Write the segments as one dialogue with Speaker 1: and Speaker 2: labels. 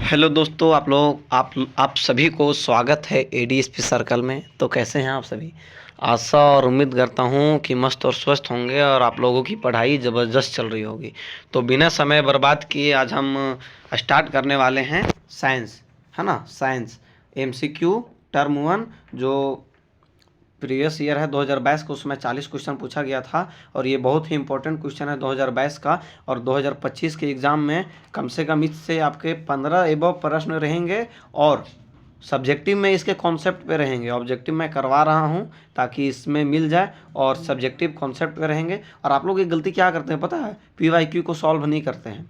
Speaker 1: Hello दोस्तों, आप सभी को स्वागत है एडीएसपी सर्कल में। तो कैसे हैं आप सभी? आशा और उम्मीद करता हूं कि मस्त और स्वस्थ होंगे और आप लोगों की पढ़ाई ज़बरदस्त चल रही होगी। तो बिना समय बर्बाद किए आज हम स्टार्ट करने वाले हैं साइंस, है ना। साइंस एमसीक्यू टर्म वन जो प्रीवियस ईयर है 2022 को, उसमें 40 क्वेश्चन पूछा गया था और ये बहुत ही इंपॉर्टेंट क्वेश्चन है 2022 का। और 2025 के एग्ज़ाम में कम से कम इससे आपके 15 एबव प्रश्न रहेंगे और सब्जेक्टिव में इसके कॉन्सेप्ट पे रहेंगे। ऑब्जेक्टिव मैं करवा रहा हूँ ताकि इसमें मिल जाए और सब्जेक्टिव कॉन्सेप्ट पे रहेंगे। और आप लोग ये गलती क्या करते हैं पता है? पीवाईक्यू को सॉल्व नहीं करते हैं।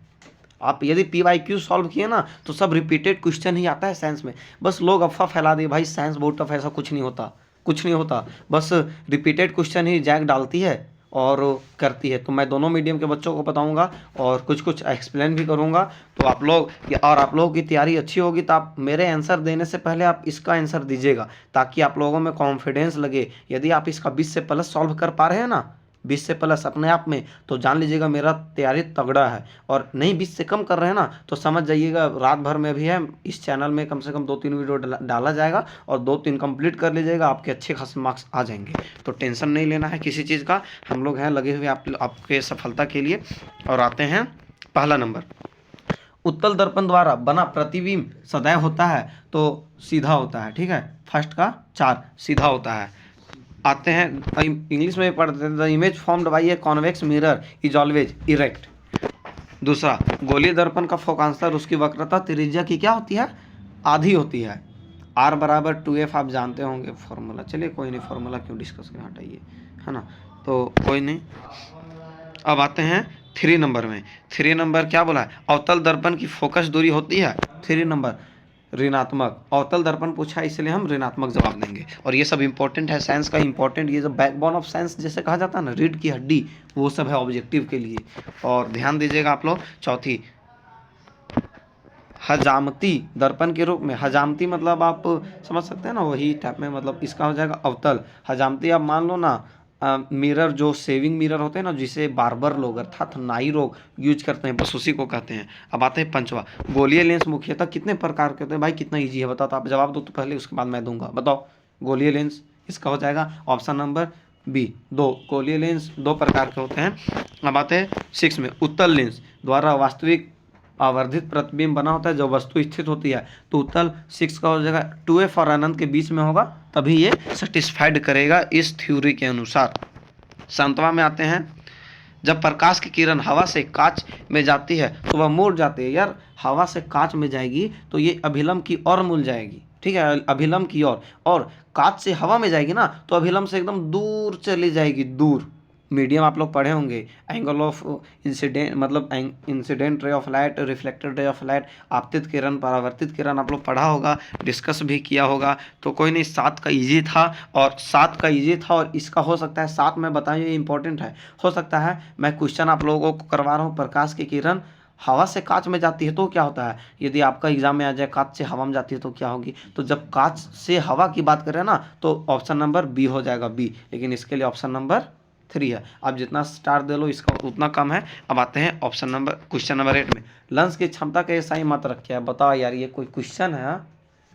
Speaker 1: आप यदि पीवाईक्यू सॉल्व किए ना तो सब रिपीटेड क्वेश्चन ही आता है साइंस में। बस लोग अफवाह फैला दिए भाई साइंस बहुत टफ है, ऐसा कुछ नहीं होता, कुछ नहीं होता। बस रिपीटेड क्वेश्चन ही जैक डालती है और करती है। तो मैं दोनों मीडियम के बच्चों को बताऊंगा और कुछ कुछ एक्सप्लेन भी करूंगा। तो आप लोग और आप लोगों की तैयारी अच्छी होगी तो आप मेरे आंसर देने से पहले आप इसका आंसर दीजिएगा ताकि आप लोगों में कॉन्फिडेंस लगे। यदि आप इसका 20 से प्लस सॉल्व कर पा रहे हैं ना, 20 से प्लस अपने आप में, तो जान लीजिएगा मेरा तैयारी तगड़ा है। और नहीं 20 से कम कर रहे हैं ना तो समझ जाइएगा रात भर में भी है इस चैनल में कम से कम 2-3 वीडियो डाला जाएगा और 2-3 कंप्लीट कर लीजिएगा, आपके अच्छे खासे मार्क्स आ जाएंगे। तो टेंशन नहीं लेना है किसी चीज़ का, हम लोग हैं लगे हुए आपके सफलता के लिए। और आते हैं पहला नंबर। उत्तल दर्पण द्वारा बना प्रतिबिंब सदैव होता है तो सीधा होता है, ठीक है। फर्स्ट का 4 सीधा होता है। आते हैं इंग्लिश में पढ़ते हैं, the image formed by a convex mirror is always erect. दूसरा, गोलीय दर्पण का फोकांतर उसकी वक्रता त्रिज्या की क्या होती है? आधी होती है। R बराबर 2F आप जानते होंगे फॉर्मूला, चलिए कोई नहीं, फॉर्मूला क्यों डिस्कस करें, हटाइए, है ना। तो कोई नहीं। अब आते हैं 3 नंबर में। 3 नंबर क्या बोला है? अवतल दर्पण की फोकस दूरी होती है 3 नंबर ऋणात्मक। अवतल दर्पण पूछा इसलिए हम ऋणात्मक जवाब देंगे। और ये सब इंपॉर्टेंट है साइंस का, इंपॉर्टेंट, ये जो बैकबोन ऑफ साइंस जैसे कहा जाता है ना, रीढ़ की हड्डी, वो सब है ऑब्जेक्टिव के लिए। और ध्यान दीजिएगा आप लोग। चौथी, हजामती दर्पण के रूप में, हजामती मतलब आप समझ सकते हैं ना, वही टाइप में, मतलब इसका हो जाएगा अवतल। हजामती आप मान लो ना मिरर, जो सेविंग मिरर होते हैं ना, जिसे बार्बर लोग अर्थात नाई लोग यूज करते हैं, बस उसी को कहते हैं। अब आते हैं पंचवा। गोलीय लेंस मुख्यतः कितने प्रकार के होते हैं? भाई कितना इजी है बताओ, तो आप जवाब दो तो पहले, उसके बाद मैं दूंगा। बताओ गोलीय लेंस, इसका हो जाएगा ऑप्शन नंबर बी 2। गोलीय लेंस 2 प्रकार के होते हैं। अब आते हैं 6 में। उत्तल लेंस द्वारा वास्तविक आवर्धित प्रतिबिंब बना होता है जो वस्तु स्थित होती है। तो उत्तल 6 का हो जाएगा 2F और अनंत के बीच में होगा, तभी ये सेटिस्फाइड करेगा इस थ्योरी के अनुसार। 7वां में आते हैं। जब प्रकाश की किरण हवा से कांच में जाती है तो वह मुड़ जाती है। यार हवा से कांच में जाएगी तो ये अभिलंब की ओर मुड़ जाएगी, ठीक है, अभिलंब की ओर। और कांच से हवा में जाएगी ना तो अभिलंब से एकदम दूर चली जाएगी, दूर। मीडियम आप लोग पढ़े होंगे, एंगल ऑफ इंसिडेंट, मतलब incident ray of light, reflected ray of light, आपतित किरण, परावर्तित किरण, आप लोग पढ़ा होगा, डिस्कस भी किया होगा। तो कोई नहीं, 7 का इजी था और 7 का इजी था और इसका हो सकता है 7 में बताएं, ये इंपॉर्टेंट है। हो सकता है मैं क्वेश्चन आप लोगों को करवा रहा हूँ, प्रकाश की किरण हवा से कांच में जाती है तो क्या होता है? यदि आपका एग्जाम में आ जाए कांच से हवा में जाती है तो क्या होगी? तो जब कांच से हवा की बात करें ना तो ऑप्शन नंबर बी हो जाएगा, बी। लेकिन इसके लिए ऑप्शन नंबर 3 है। आप जितना स्टार दे लो इसका उतना कम है। अब आते हैं ऑप्शन नंबर, क्वेश्चन नंबर 8 में। लेंस की क्षमता के ऐसा ही मत रखे है। बताओ यार ये कोई क्वेश्चन है?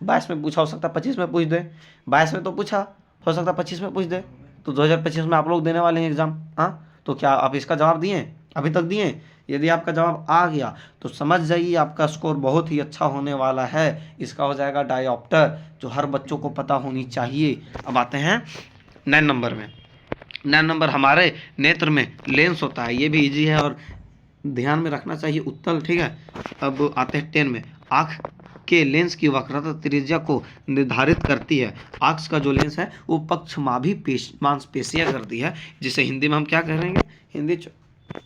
Speaker 1: 22 में पूछा, हो सकता है 25 में पूछ दे। 22 में तो पूछा, हो सकता है 25 में पूछ दे। तो 2025 में आप लोग देने वाले हैं एग्जाम, हाँ? तो क्या आप इसका जवाब दिए? अभी तक दिए? यदि आपका जवाब आ गया तो समझ जाइए आपका स्कोर बहुत ही अच्छा होने वाला है। इसका हो जाएगा डायोप्टर, जो हर बच्चों को पता होनी चाहिए। अब आते हैं 9 नंबर में। 9 नंबर, हमारे नेत्र में लेंस होता है, ये भी इजी है और ध्यान में रखना चाहिए, उत्तल, ठीक है। अब आते हैं 10 में। आँख के लेंस की वक्रता त्रिज्या को निर्धारित करती है। आँख का जो लेंस है वो पक्षमाभी मांसपेशियां करती है, जिसे हिंदी में हम क्या कहेंगे? हिंदी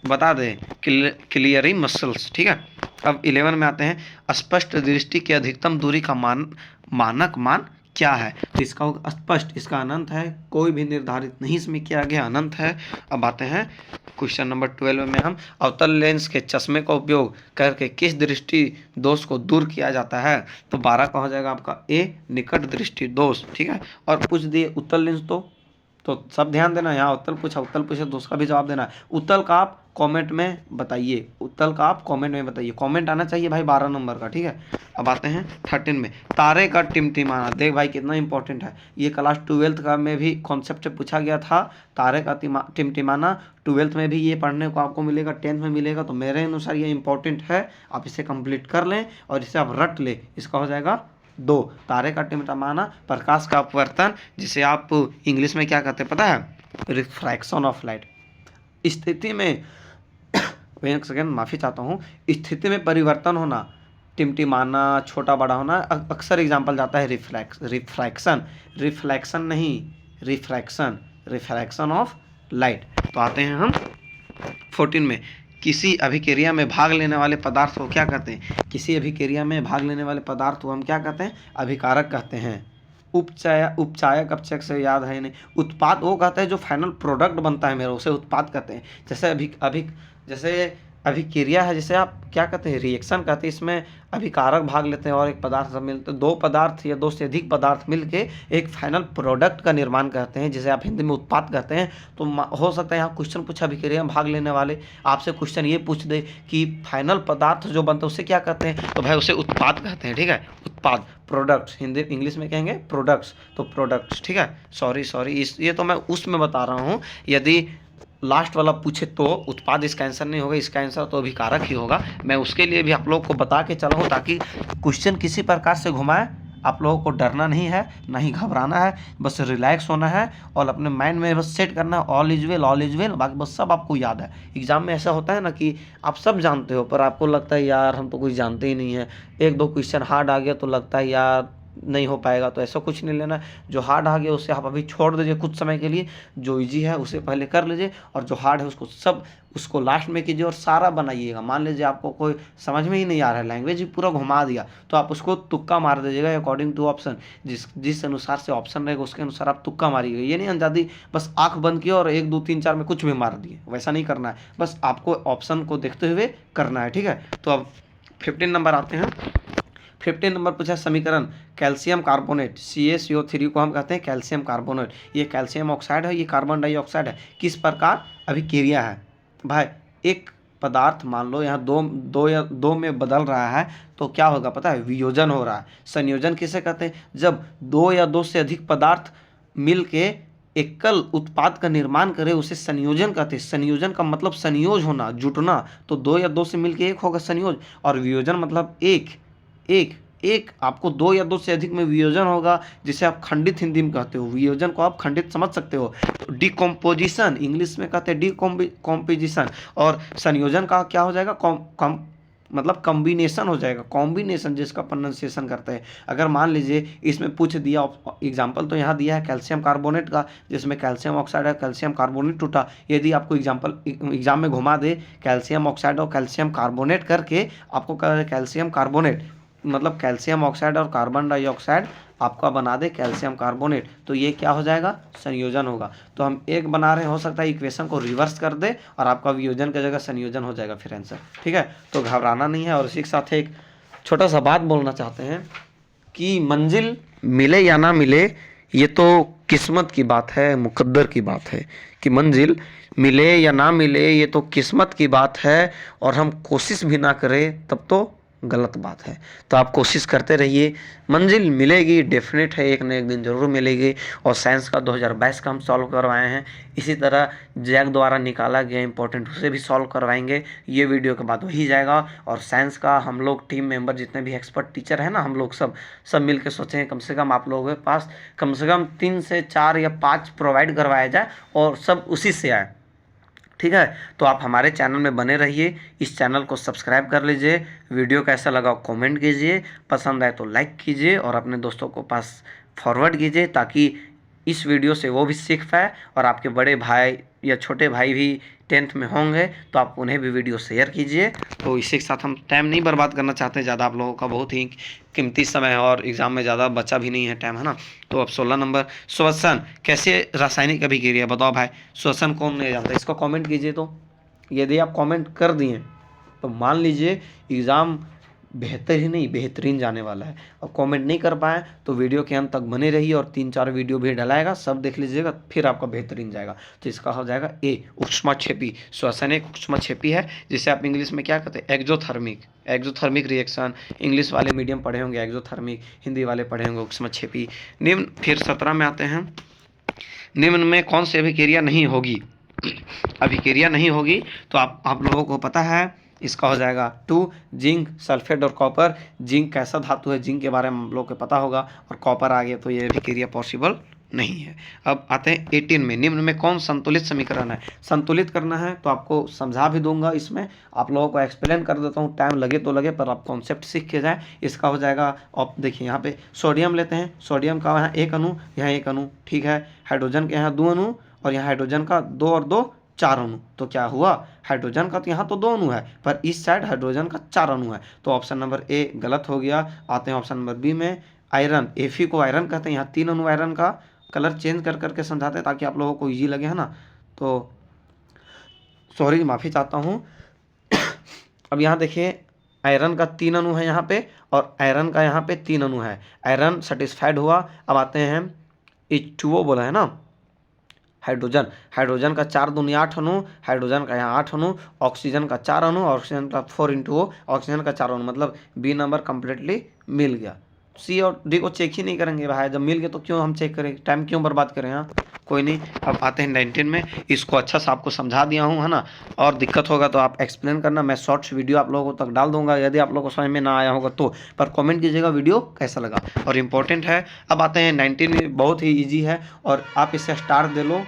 Speaker 1: बता दें, क्लियरी मसल्स, ठीक है। अब 11 में आते हैं। स्पष्ट दृष्टि की अधिकतम दूरी का मानक मान क्या है? तो इसका होगा स्पष्ट, इसका अनंत है, कोई भी निर्धारित नहीं इसमें किया गया, अनंत है। अब आते हैं क्वेश्चन नंबर 12 में। हम अवतल लेंस के चश्मे का उपयोग करके किस दृष्टि दोष को दूर किया जाता है? तो 12 का हो जाएगा आपका ए, निकट दृष्टि दोष, ठीक है। और पूछ दिए उत्तल लेंस तो तो सब ध्यान देना, यहाँ उत्तल पूछे तो उसका भी जवाब देना है। उत्तल का आप कमेंट में बताइए, उत्तल का आप कमेंट में बताइए, कमेंट आना चाहिए भाई 12 नंबर का, ठीक है। अब आते हैं 13 में, तारे का टिमटिमाना। देख भाई कितना इंपॉर्टेंट है ये, क्लास 12th का में भी कॉन्सेप्ट से पूछा गया था, तारे का टिमटिमाना। 12th में भी ये पढ़ने को आपको मिलेगा, 10th में मिलेगा, तो मेरे अनुसार ये इंपॉर्टेंट है, आप इसे कंप्लीट कर लें और इसे आप रट लें। इसका हो जाएगा 2, तारे का टिमटिमाना, प्रकाश का अपवर्तन, जिसे आप इंग्लिश में क्या कहते हैं पता है, रिफ्रैक्शन ऑफ लाइट। स्थिति में एक सेकेंड माफ़ी चाहता हूँ, स्थिति में परिवर्तन होना, टिमटिमाना, छोटा बड़ा होना, अक्सर एग्जाम्पल जाता है रिफ्रैक्शन, रिफ्लेक्शन नहीं, रिफ्रैक्शन ऑफ लाइट। तो आते हैं हम 14 में, किसी अभिक्रिया में भाग लेने वाले पदार्थ को क्या कहते हैं, किसी अभिक्रिया में भाग लेने वाले पदार्थ को हम क्या कहते हैं, अभिकारक कहते हैं। उपचायक अपचयक से याद है नहीं, उत्पाद वो कहते हैं जो फाइनल प्रोडक्ट बनता है मेरा, उसे उत्पाद कहते हैं। जैसे जैसे अभिक्रिया है, जैसे आप क्या कहते हैं, रिएक्शन कहते हैं, इसमें अभिकारक भाग लेते हैं और एक पदार्थ सब मिलते हैं, दो पदार्थ या दो से अधिक पदार्थ मिलके एक फाइनल प्रोडक्ट का निर्माण करते हैं, जिसे आप हिंदी में उत्पाद कहते हैं। तो हो सकता है यहाँ क्वेश्चन पूछा अभिक्रिया में भाग लेने वाले, आपसे क्वेश्चन ये पूछ दे कि फाइनल पदार्थ जो बनता है उसे क्या कहते हैं, तो भाई उसे उत्पाद कहते हैं, ठीक है। उत्पाद, प्रोडक्ट्स, हिंदी इंग्लिश में कहेंगे प्रोडक्ट्स, तो प्रोडक्ट्स, ठीक है। सॉरी ये तो मैं उसमें बता रहा हूँ, यदि लास्ट वाला पूछे तो उत्पाद इसका आंसर नहीं होगा, इसका आंसर तो अभिकारक ही होगा। मैं उसके लिए भी आप लोग को बता के चला हूँ, ताकि क्वेश्चन किसी प्रकार से घुमाए आप लोगों को डरना नहीं है, ना ही घबराना है, बस रिलैक्स होना है और अपने माइंड में बस सेट करना है, ऑल इज वेल, बाकी बस सब आपको याद है। एग्जाम में ऐसा होता है ना कि आप सब जानते हो पर आपको लगता है यार हम तो कुछ जानते ही नहीं है, एक दो क्वेश्चन हार्ड आ गया तो लगता है यार नहीं हो पाएगा, तो ऐसा कुछ नहीं लेना। जो हार्ड आ गया उसे आप अभी छोड़ दीजिए कुछ समय के लिए, जो इजी है उसे पहले कर लीजिए और जो हार्ड है उसको लास्ट में कीजिए और सारा बनाइएगा। मान लीजिए आपको कोई समझ में ही नहीं आ रहा है, लैंग्वेज ही पूरा घुमा दिया, तो आप उसको तुक्का मार दीजिएगा अकॉर्डिंग टू ऑप्शन, जिस अनुसार से ऑप्शन रहेगा उसके अनुसार आप तुक्का मारिएगा। ये नहीं अंदाजी बस आंख बंद किया और 1 2 3 4 में कुछ भी मार दिए, वैसा नहीं करना है, बस आपको ऑप्शन को देखते हुए करना है, ठीक है। तो अब 15 नंबर आते हैं। 15 नंबर पूछा समीकरण, कैल्शियम कार्बोनेट, CaCO3 को हम कहते हैं कैल्शियम कार्बोनेट। ये कैल्शियम ऑक्साइड है, ये कार्बन डाइऑक्साइड है, किस प्रकार अभिक्रिया है भाई। एक पदार्थ मान लो यहाँ दो में बदल रहा है तो क्या होगा पता है, वियोजन हो रहा है। संयोजन किसे कहते हैं, जब 2 या 2 से अधिक पदार्थ मिल के एकल उत्पाद का निर्माण करे उसे संयोजन कहते हैं। संयोजन का मतलब संयोज होना, जुटना, तो 2 या 2 से मिलके एक होगा संयोज, और वियोजन मतलब एक आपको 2 या 2 से अधिक में वियोजन होगा, जिसे आप खंडित हिंदी में कहते हो। वियोजन को आप खंडित समझ सकते हो, तो डिकम्पोजिशन इंग्लिश में कहते हैं डिकम्पोजिशन, और संयोजन का क्या हो जाएगा, मतलब कॉम्बिनेशन हो जाएगा, कॉम्बिनेशन जिसका प्रोनाउंसिएशन करते हैं। अगर मान लीजिए इसमें पूछ दिया, एग्जाम्पल तो यहाँ दिया है कैल्शियम कार्बोनेट का, जिसमें कैल्शियम ऑक्साइड है, कैल्शियम कार्बोनेट टूटा। यदि आपको एग्जाम में घुमा दे कैल्शियम ऑक्साइड और कैल्शियम कार्बोनेट करके, आपको कह कैल्शियम कार्बोनेट मतलब कैल्शियम ऑक्साइड और कार्बन डाइऑक्साइड आपका बना दे कैल्शियम कार्बोनेट, तो ये क्या हो जाएगा, संयोजन होगा। तो हम एक बना रहे हैं, हो सकता है इक्वेशन को रिवर्स कर दे और आपका वियोजन की जगह संयोजन हो जाएगा फिर आंसर, ठीक है। तो घबराना नहीं है। और इसी के साथ एक छोटा सा बात बोलना चाहते हैं कि मंजिल मिले या ना मिले ये तो किस्मत की बात है, मुकद्दर की बात है। कि मंजिल मिले या ना मिले ये तो किस्मत की बात है, और हम कोशिश भी ना करें तब तो गलत बात है। तो आप कोशिश करते रहिए, मंजिल मिलेगी, डेफिनेट है, एक न एक दिन जरूर मिलेगी। और साइंस का 2022 का हम सॉल्व करवाए हैं, इसी तरह जैक द्वारा निकाला गया इंपॉर्टेंट उसे भी सॉल्व करवाएंगे। ये वीडियो के बाद वही जाएगा। और साइंस का हम लोग टीम मेंबर जितने भी एक्सपर्ट टीचर हैं ना, हम लोग सब मिल के सोचे हैं कम से कम आप लोगों के पास कम से कम 3 से 4 या 5 प्रोवाइड करवाया जाए और सब उसी से आए, ठीक है। तो आप हमारे चैनल में बने रहिए, इस चैनल को सब्सक्राइब कर लीजिए। वीडियो कैसा लगा कमेंट कीजिए, पसंद आए तो लाइक कीजिए और अपने दोस्तों को पास फॉरवर्ड कीजिए, ताकि इस वीडियो से वो भी सीख पाए। और आपके बड़े भाई या छोटे भाई भी 10th में होंगे तो आप उन्हें भी वीडियो शेयर कीजिए। तो इसी के साथ हम टाइम नहीं बर्बाद करना चाहते ज़्यादा, आप लोगों का बहुत ही कीमती समय है और एग्जाम में ज़्यादा बचा भी नहीं है टाइम, है ना। तो अब 16 नंबर, श्वसन कैसे रासायनिक अभिक्रिया, बताओ भाई श्वसन कौन नहीं जानता, इसको कमेंट कीजिए। तो यदि आप कमेंट कर दिए तो मान लीजिए एग्ज़ाम बेहतर ही नहीं बेहतरीन जाने वाला है। और कमेंट नहीं कर पाए तो वीडियो के अंत तक बने रहिए और 3-4 वीडियो भी डलाएगा, सब देख लीजिएगा, फिर आपका बेहतरीन जाएगा। तो इसका हो जाएगा ए ऊष्माक्षेपी। श्वसन एक ऊष्माक्षेपी है जिसे आप इंग्लिश में क्या कहते हैं, एक्जोथर्मिक। एक्जोथर्मिक रिएक्शन, इंग्लिश वाले मीडियम पढ़े होंगे एक्जोथर्मिक, हिंदी वाले पढ़े होंगे ऊष्माक्षेपी। निम्न, फिर 17 में आते हैं, निम्न में कौन सी अभिक्रिया नहीं होगी। अभिक्रिया नहीं होगी तो आप लोगों को पता है, इसका हो जाएगा 2 जिंक सल्फेट और कॉपर। जिंक कैसा धातु है, जिंक के बारे में हम लोग को पता होगा, और कॉपर आ गया तो ये अभिक्रिया पॉसिबल नहीं है। अब आते हैं 18 में, निम्न में कौन संतुलित समीकरण है। संतुलित करना है तो आपको समझा भी दूंगा, इसमें आप लोगों को एक्सप्लेन कर देता हूँ, टाइम लगे तो लगे पर आप कॉन्सेप्ट सीख के जाए। इसका हो जाएगा, आप देखिए यहाँ पे सोडियम लेते हैं, सोडियम का यहाँ एक अणु, यहाँ एक अणु, ठीक है। हाइड्रोजन के यहाँ 2 अणु और यहाँ हाइड्रोजन का 2 और 2 4 अणु। तो क्या हुआ, हाइड्रोजन का तो यहाँ तो 2 अणु है पर इस साइड हाइड्रोजन का 4 अणु है, तो ऑप्शन नंबर ए गलत हो गया। आते हैं ऑप्शन नंबर बी में, आयरन, एफी को आयरन कहते हैं, यहाँ 3 अणु आयरन का, कलर चेंज कर करके समझाते हैं ताकि आप लोगों को ईजी लगे, है ना। तो सॉरी, माफ़ी चाहता हूँ। अब यहाँ देखिए, आयरन का 3 अणु है यहाँ पे और आयरन का यहाँ पे 3 अणु है। आयरन सेटिस्फाइड हुआ। अब आते हैं H2O बोला है ना, हाइड्रोजन, हाइड्रोजन का 4 दूनी 8 अणु, हाइड्रोजन का यहाँ 8 अणु, ऑक्सीजन का 4 अणु, ऑक्सीजन का 4 इंटू ओ, ऑक्सीजन का 4 अणु, मतलब बी नंबर कंप्लीटली मिल गया। सी और डी को चेक ही नहीं करेंगे भाई, जब मिल गया तो क्यों हम चेक करें, टाइम क्यों बर्बाद करें। हाँ कोई नहीं। अब आते हैं 19 में, इसको अच्छा सा आपको समझा दिया हूँ, है ना। और दिक्कत होगा तो आप एक्सप्लेन करना, मैं शॉर्ट्स वीडियो आप लोगों तक डाल दूंगा यदि आप लोगों को समझ में ना आया होगा तो, पर कमेंट कीजिएगा वीडियो कैसा लगा और इम्पोर्टेंट है। अब आते हैं 19 में, बहुत ही ईजी है और आप इसे स्टार दे लो,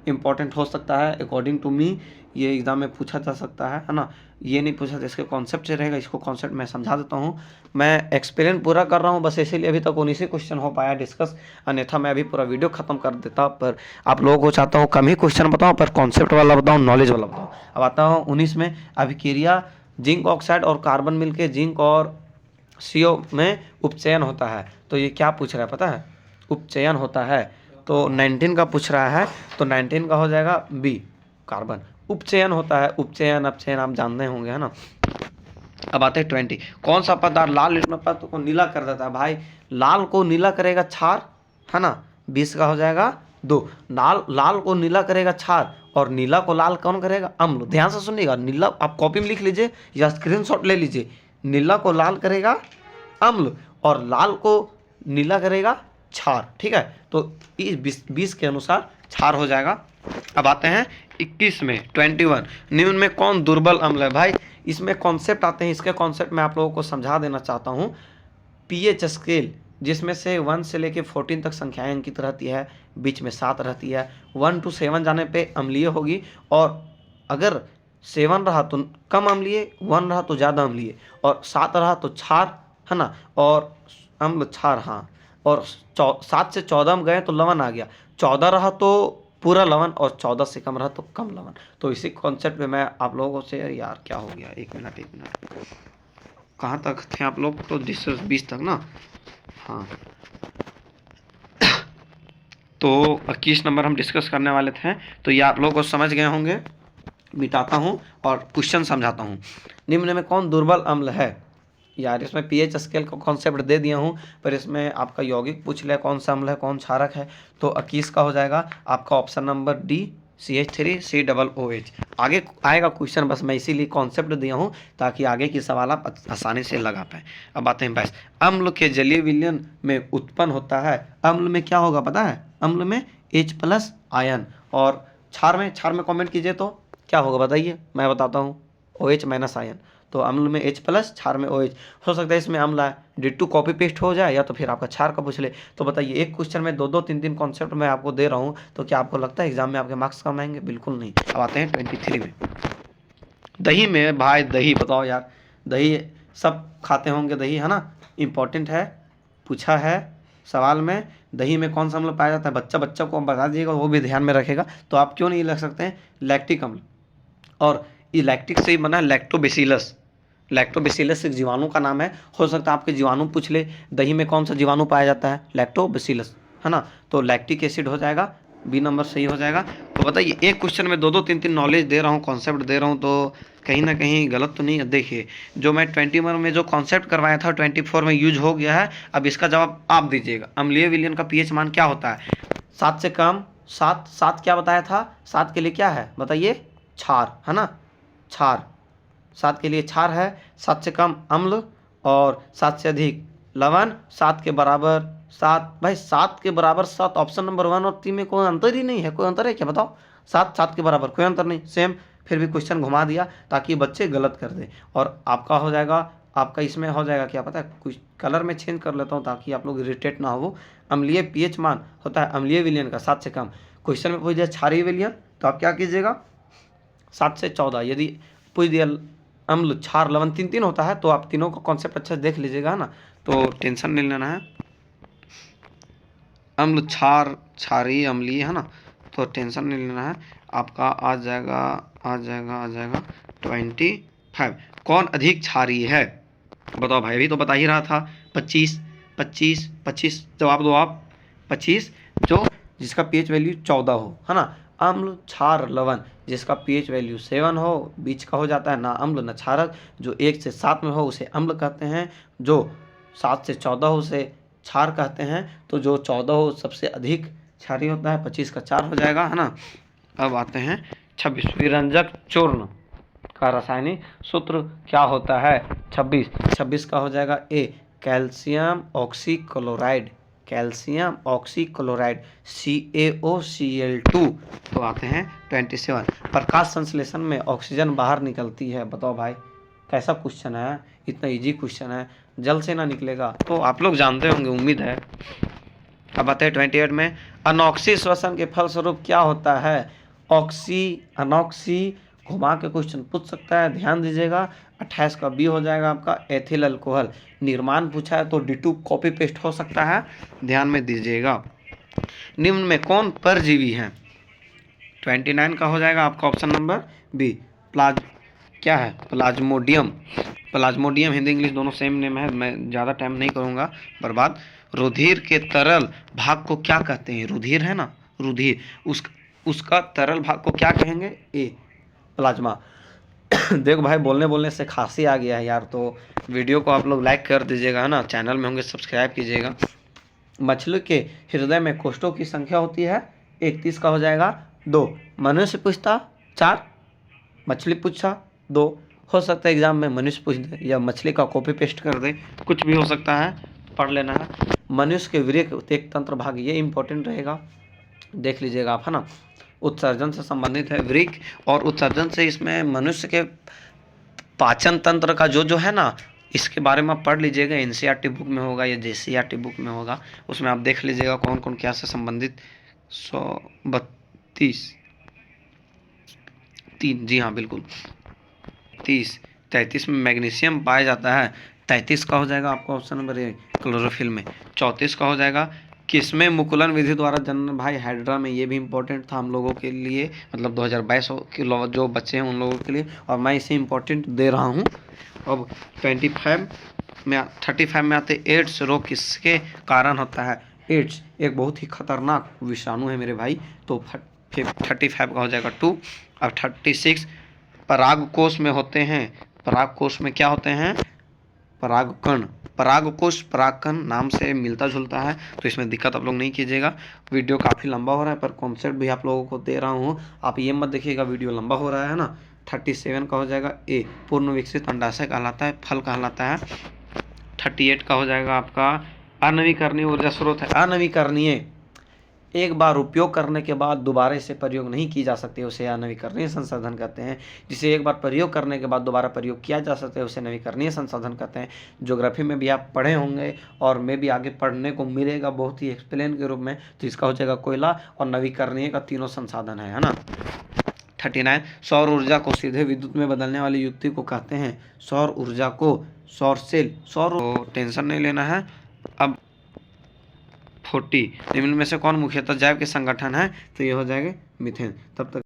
Speaker 1: इम्पॉर्टेंट हो सकता है अकॉर्डिंग टू मी, ये एग्जाम में पूछा जा सकता है ना। ये नहीं पूछा तो इसके कॉन्सेप्ट से रहेगा, इसको कॉन्सेप्ट मैं समझा देता हूँ। मैं एक्सप्लेन पूरा कर रहा हूँ बस, इसीलिए अभी तक 19 ही क्वेश्चन हो पाया डिस्कस, अन्यथा मैं अभी पूरा वीडियो खत्म कर देता। पर आप लोगों को चाहता हूँ कम ही क्वेश्चन बताऊँ पर कॉन्सेप्ट वाला बताऊँ, नॉलेज वाला बताऊँ। अब आता हूँ 19 में, अभिक्रिया जिंक ऑक्साइड और कार्बन मिलके जिंक और CO में उपचयन होता है। तो ये क्या पूछ रहा है पता है, उपचयन होता है। तो 19 का पूछ रहा है, तो 19 का हो जाएगा बी, कार्बन। उपचयन होता है, उपचयन अपचयन आप जानते होंगे, है ना। अब आते हैं 20, कौन सा पदार्थ लाल लिट्मस पदार्थ को नीला कर देता है। भाई लाल को नीला करेगा क्षार, है ना। 20 का हो जाएगा 2, लाल को नीला करेगा क्षार और नीला को लाल कौन करेगा, अम्ल। ध्यान से सुनिएगा, नीला आप कॉपी में लिख लीजिए या स्क्रीनशॉट ले लीजिए, नीला को लाल करेगा अम्ल और लाल को नीला करेगा क्षार, ठीक है। तो इस 20 के अनुसार क्षार हो जाएगा। अब आते हैं 21 में, 21, निम्न में कौन दुर्बल अम्ल है। भाई इसमें कॉन्सेप्ट आते हैं, इसके कॉन्सेप्ट मैं आप लोगों को समझा देना चाहता हूँ। पीएच स्केल जिसमें से 1 से लेके 14 तक संख्याएं अंकित रहती है, बीच में 7 रहती है। 1 to 7 जाने पे अम्लीय होगी और अगर 7 रहा तो कम अम्लीय, 1 रहा तो ज़्यादा अम्लीय और 7 रहा तो क्षार, है ना। और अम्ल क्षार, हाँ। और 7 से 14 में गए तो लवण आ गया, 14 रहा तो पूरा लवण और 14 से कम रहा तो कम लवण। तो इसी कॉन्सेप्ट पे मैं आप लोगों से, यार क्या हो गया, एक मिनट कहाँ तक थे आप लोग, तो 20 तक ना, हाँ। तो 21 नंबर हम डिस्कस करने वाले थे, तो ये आप लोगों को समझ गए होंगे। मिटाता हूँ और क्वेश्चन समझाता हूँ। निम्न में कौन दुर्बल अम्ल है। यार इसमें पीएच स्केल का कॉन्सेप्ट दे दिया हूँ पर इसमें आपका यौगिक पूछ लिया कौन सा अम्ल है कौन क्षारक है। तो 21 का हो जाएगा आपका ऑप्शन नंबर डी, CH3COOH। आगे आएगा क्वेश्चन, बस मैं इसीलिए कॉन्सेप्ट दिया हूँ ताकि आगे की सवाल आप आसानी से लगा पाएँ। अब आते हैं 22, अम्ल के जलीय विलयन में उत्पन्न होता है। अम्ल में क्या होगा पता है, अम्ल में H+ आयन, और क्षार में कमेंट कीजिए तो क्या होगा बताइए, मैं बताता हूँ, OH- आयन। तो अम्ल में H+, क्षार में OH। हो सकता है इसमें अम्ल है, डिट्टू कॉपी पेस्ट हो जाए या तो फिर आपका क्षार का पूछ ले। तो बताइए एक क्वेश्चन में 2-2, 3-3 कॉन्सेप्ट मैं आपको दे रहा हूँ, तो क्या आपको लगता है एग्जाम में आपके मार्क्स कम आएंगे, बिल्कुल नहीं। अब आते हैं 23 में, दही में। भाई दही बताओ यार, दही सब खाते होंगे दही, है ना, इम्पॉर्टेंट है, पूछा है सवाल में। दही में कौन सा अम्ल पाया जाता है, बच्चा को बता दीजिएगा, वो भी ध्यान में रखेगा। तो आप क्यों नहीं लग सकते हैं, लैक्टिक अम्ल, और ये लैक्टिक से ही बना है लैक्टोबैसिलस। लैक्टोबैसिलस एक जीवाणु का नाम है, हो सकता है आपके जीवाणु पूछ ले, दही में कौन सा जीवाणु पाया जाता है, लैक्टोबैसिलस, है ना। तो लैक्टिक एसिड हो जाएगा, बी नंबर सही हो जाएगा। तो बताइए, एक क्वेश्चन में 2-2 3-3 नॉलेज दे रहा हूँ, कॉन्सेप्ट दे रहा हूँ, तो कहीं ना कहीं गलत तो नहीं है। देखिए, जो मैं 21 में जो कॉन्सेप्ट करवाया था 24 में यूज हो गया है। अब इसका जवाब आप दीजिएगा। अम्लीय विलयन का पीएच मान क्या होता है? 7 से कम, 7 क्या बताया था? 7 के लिए क्या है बताइए? क्षार है ना, क्षार। 7 के लिए क्षार है। 7 से कम अम्ल और 7 से अधिक लवण। 7 के बराबर 7, भाई 7 के बराबर 7, ऑप्शन नंबर 1 और 3 में कोई अंतर ही नहीं है। कोई अंतर है क्या बताओ? 7 के बराबर कोई अंतर नहीं, सेम। फिर भी क्वेश्चन घुमा दिया ताकि बच्चे गलत कर दें। और आपका हो जाएगा, आपका इसमें हो जाएगा क्या पता है? कुछ कलर में चेंज कर लेता हूँ ताकि आप लोग इरिटेट ना हो। अम्लीय पीएच मान होता है अम्लीय विलयन का 7 से कम। क्वेश्चन में पूछ दिया क्षारीय विलयन, तो आप क्या कीजिएगा? 7 से 14। यदि पूछ दिया अम्ल क्षार लवण 3-3 होता है, तो आप तीनों का कॉन्सेप्ट अच्छे से देख लीजिएगा ना, तो टेंशन नहीं लेना है। अम्ल क्षार क्षारीय अम्लीय है ना, तो टेंशन नहीं लेना है। आपका आ जाएगा 25। कौन अधिक क्षारीय है बताओ भाई? अभी तो बता ही रहा था 25 25 25। जवाब दो आप। 25 जो जिसका पीएच वैल्यू 14 हो, है ना। अम्ल क्षार लवण जिसका पीएच वैल्यू 7 हो, बीच का हो जाता है, ना अम्ल न क्षारक। जो 1 से 7 में हो उसे अम्ल कहते हैं, जो 7 से 14 हो उसे क्षार कहते हैं। तो जो 14 हो सबसे अधिक क्षारीय होता है। 25 का 4 हो जाएगा, है ना। अब आते हैं 26। विरंजक चूर्ण का रासायनिक सूत्र क्या होता है? 26 का हो जाएगा ए, calcium oxychloride. Calcium oxychloride CaOCl2। तो आते हैं 27। प्रकाश संश्लेषण में ऑक्सीजन बाहर निकलती है, बताओ भाई कैसा क्वेश्चन है? इतना इजी क्वेश्चन है, जल से ना निकलेगा तो आप लोग जानते होंगे, उम्मीद है। अब आते हैं 28 में। अनॉक्सी श्वसन के फलस्वरूप क्या होता है? ऑक्सी अनॉक्सी घुमा के क्वेश्चन पूछ सकता है, ध्यान दीजिएगा। 28 का बी हो जाएगा आपका एथिल अल्कोहल। निर्माण पूछा है तो D2 कॉपी पेस्ट हो सकता है, ध्यान में दीजिएगा। निम्न में कौन परजीवी है? 29 का हो जाएगा आपका ऑप्शन नंबर बी, क्या है? प्लाज्मोडियम। प्लाज्मोडियम हिंदी इंग्लिश दोनों सेम नेम है, मैं ज़्यादा टाइम नहीं करूँगा बर्बाद। रुधिर के तरल भाग को क्या कहते हैं? रुधिर है ना, रुधिर, उसका तरल भाग को क्या कहेंगे? ए, प्लाज्मा। देखो भाई, बोलने बोलने से खांसी आ गया है यार, तो वीडियो को आप लोग लाइक कर दीजिएगा, है ना। चैनल में होंगे सब्सक्राइब कीजिएगा। मछली के हृदय में कोष्ठों की संख्या होती है 31 का हो जाएगा 2। मनुष्य पूछता 4, मछली पूछा 2। हो सकता है एग्जाम में मनुष्य पूछ दे या मछली का कॉपी पेस्ट कर दे, कुछ भी हो सकता है, पढ़ लेना है। मनुष्य के वीर्य एक तंत्र भाग, ये इंपॉर्टेंट रहेगा, देख लीजिएगा आप, है ना। उत्सर्जन से संबंधित है वृक्क, और उत्सर्जन से इसमें मनुष्य के पाचन तंत्र का जो है ना, इसके बारे में आप पढ़ लीजिएगा। एनसीईआरटी बुक में होगा या जेसीईआरटी बुक में होगा, उसमें आप देख लीजिएगा कौन कौन क्या से संबंधित। 132 जी हाँ बिल्कुल। 33 में मैग्नीशियम पाया जाता है। 33 का हो जाएगा आपका ऑप्शन नंबर ए, क्लोरोफिल में। 34 का हो जाएगा किसमें मुकुलन विधि द्वारा जन्म? भाई हाइड्रा में, ये भी इंपॉर्टेंट था हम लोगों के लिए, मतलब 2022 के जो बच्चे हैं उन लोगों के लिए, और मैं इसे इंपॉर्टेंट दे रहा हूँ। अब 35 में आते एड्स रोग किसके कारण होता है? एड्स एक बहुत ही खतरनाक विषाणु है मेरे भाई, तो 35 का हो जाएगा 2। अब 36 परागकोश में होते हैं। परागकोश में क्या होते हैं? परागकण। परागकोश परागकण नाम से मिलता जुलता है, तो इसमें दिक्कत आप लोग नहीं कीजिएगा। वीडियो काफ़ी लंबा हो रहा है, पर कॉन्सेप्ट भी आप लोगों को दे रहा हूँ, आप ये मत देखिएगा वीडियो लंबा हो रहा है ना। 37 का हो जाएगा ए, पूर्ण विकसित अंडाशय कहलाता है, फल कहलाता है। 38 का हो जाएगा आपका अनवीकरणीय ऊर्जा स्रोत है। अनवीकरणीय एक बार उपयोग करने के बाद दोबारा इसे प्रयोग नहीं की जा सकती, उसे अनवीकरणीय संसाधन कहते हैं। जिसे एक बार प्रयोग करने के बाद दोबारा प्रयोग किया जा सकता है, उसे नवीकरणीय संसाधन कहते हैं। ज्योग्राफी में भी आप पढ़े होंगे, और मैं भी आगे पढ़ने को मिलेगा बहुत ही एक्सप्लेन के रूप में। तो इसका हो जाएगा कोयला और नवीकरणीय का तीनों संसाधन है ना। 39 सौर ऊर्जा को सीधे विद्युत में बदलने वाली युक्ति को कहते हैं? सौर ऊर्जा को सौर सेल, सौर, टेंशन नहीं लेना है। अब 40 निम्न में से कौन मुख्यतः जैव के संगठन है? तो ये हो जाएगा मीथेन। तब तक